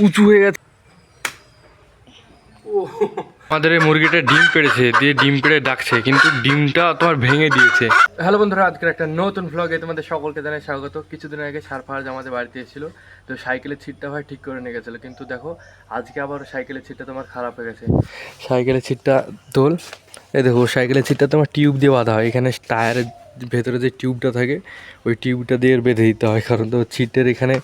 উঁচু হয়ে গেছে। আমাদের এই মুরগিটা ডিম পেড়েছে, দিয়ে ডিম পেড়ে ডাকছে, কিন্তু ডিমটা তোমার ভেঙে দিয়েছে। হ্যালো বন্ধুরা, আজকের একটা নতুন ভ্লগে তোমাদের সকলকে জানাই স্বাগত। কিছুদিন আগে সারফারাজ আমাদের বাড়িতে এসেছিল, তো সাইকেলের সিটটা ভাই ঠিক করে নিয়ে গেছিলো, কিন্তু দেখো আজকে আবার সাইকেলের সিটটা তোমার খারাপ হয়ে গেছে। সাইকেলের সিটটা তোল, এই দেখো সাইকেলের সিটটা তোমার টিউব দিয়ে বাঁধা হয়, এখানে টায়ারের ভেতরে যে টিউবটা থাকে ওই টিউবটা দিয়ে বেঁধে দিতে হয়, কারণ তো সিটের এখানে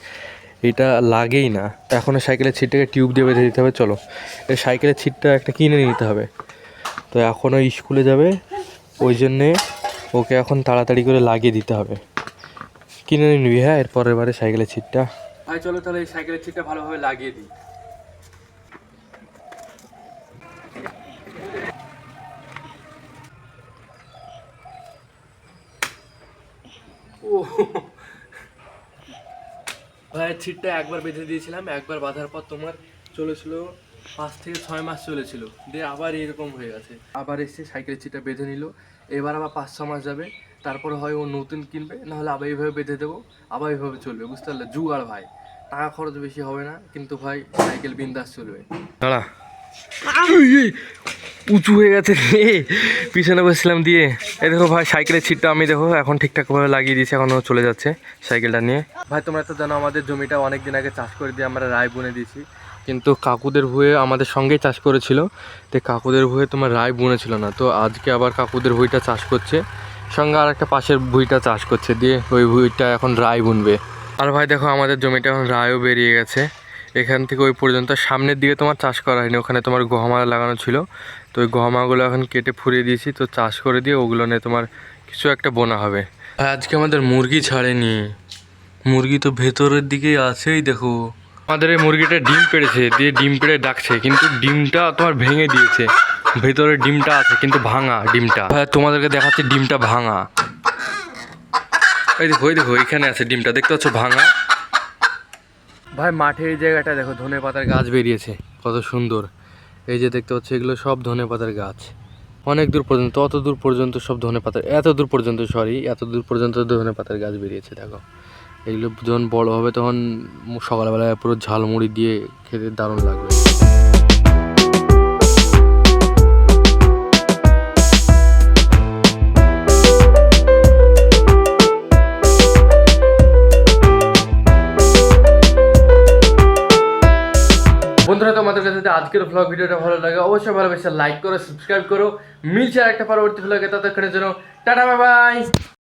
এটা লাগেই না। এখনও সাইকেলের সিটটাকে টিউব দিয়ে বেঁধে দিতে হবে। চলো, এই সাইকেলের সিটটা একটা কিনে নিতে হবে। তো এখনও স্কুলে যাবে, ওই জন্যে ওকে এখন তাড়াতাড়ি করে লাগিয়ে দিতে হবে। কিনে নিবি হ্যাঁ এর পরের বারে সাইকেলের সিটটা। ভাই চলো তাহলে এই সাইকেলের সিটটা ভালোভাবে লাগিয়ে দিই। ও ভাই সিটটা একবার বেঁধে দিয়েছিলাম, একবার বাঁধার পর তোমার চলেছিল 5 থেকে 6 মাস চলেছিল, দিয়ে আবার এরকম হয়ে গেছে। আবার এসে সাইকেলের সিটটা বেঁধে নিল, এবার আবার 5-6 মাস যাবে, তারপরে হয় ও নতুন কিনবে, নাহলে আবার এইভাবে বেঁধে দেবো, আবার এইভাবে চলবে, বুঝতে পারলে? জুগাড় ভাই, টাকা খরচ বেশি হবে না, কিন্তু ভাই সাইকেল বিন্দাস চলবে। দাঁড়া, উঁচু হয়ে গেছে রে, পিছনে বসছিলাম দিয়ে। এই দেখো ভাই সাইকেলের সিটটা আমি দেখো এখন ঠিকঠাকভাবে লাগিয়ে দিয়েছি, এখনও চলে যাচ্ছে সাইকেলটা নিয়ে। ভাই তোমরা তো জানো আমাদের জমিটা অনেক দিন আগে চাষ করে দিয়ে আমরা রায় বুনে দিয়েছি, কিন্তু কাকুদের ভুঁয়ে আমাদের সঙ্গেই চাষ করেছিল, তো কাকুদের ভুঁয়ে তোমার রায় বুনেছিল না, তো আজকে আবার কাকুদের ভুঁইটা চাষ করছে, সঙ্গে আর একটা পাশের ভুঁইটা চাষ করছে, দিয়ে ওই ভুঁইটা এখন রায় বুনবে। আর ভাই দেখো আমাদের জমিটা এখন রায়ও বেরিয়ে গেছে, এখান থেকে ওই পর্যন্ত সামনের দিকে তোমার চাষ করা হয়নি, ওখানে তোমার গহমা লাগানো ছিল, তো ওই গহমাগুলো এখন কেটে ফুরিয়ে দিয়েছি, তো চাষ করে দিয়ে ওগুলো নিয়ে তোমার কিছু একটা বোনা হবে। আজকে আমাদের মুরগি ছাড়েনি, মুরগি তো ভেতরের দিকেই আছেই দেখো। আমাদের এই মুরগিটা ডিম পেড়েছে, দিয়ে ডিম পেড়ে ডাকছে, কিন্তু ডিমটা তোমার ভেঙে দিয়েছে। ভেতরে ডিমটা আছে কিন্তু ভাঙা ডিমটা। হ্যাঁ তোমাদেরকে দেখাচ্ছে ডিমটা ভাঙা, এই দেখো এখানে আছে ডিমটা, দেখতে পাচ্ছ ভাঙা। ভাই মাঠে এই জায়গাটা দেখো ধনে পাতার গাছ বেরিয়েছে কত সুন্দর, এই যে দেখতে পাচ্ছ এগুলো সব ধনে পাতার গাছ, অনেক দূর পর্যন্ত, অত দূর পর্যন্ত সব ধনে পাতার, এত দূর পর্যন্ত এত দূর পর্যন্ত ধনে পাতার গাছ বেরিয়েছে দেখো। এগুলো যখন বড় হবে তখন সকালবেলায় পুরো ঝালমুড়ি দিয়ে খেতে দারুণ লাগবে। বন্ধুরা তোমাদের কাছে যদি আজকের ভ্লগ ভিডিওটা ভালো লাগে অবশ্যই ভালোবেসে লাইক করো, সাবস্ক্রাইব করো। মিলছে একটা পরবর্তী ভ্লগে, ততক্ষণের জন্য টাটা বাই বাই।